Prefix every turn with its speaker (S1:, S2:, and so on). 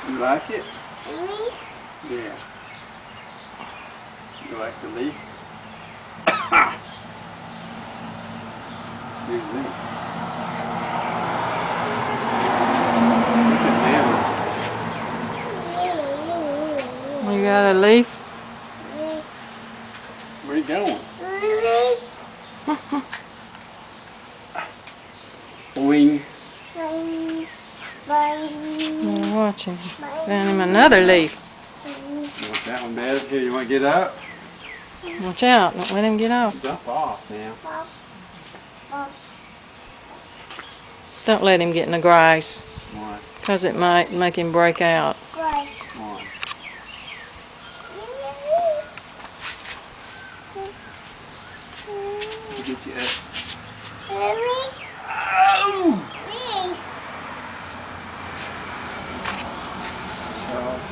S1: You like it?
S2: Leaf?
S1: Yeah. You like the leaf? Excuse me. Look at them.
S3: You got a leaf?
S1: Where you going? Wing.
S3: I'm watching. Found him another leaf.
S1: You want that one better? Here, you want to get up?
S3: Watch out. Don't let him get off.
S1: Jump off now.
S3: Don't let him get in the grass.
S1: Why?
S3: Because it might make him break out.
S1: Why? Get you up. Oh! Charles.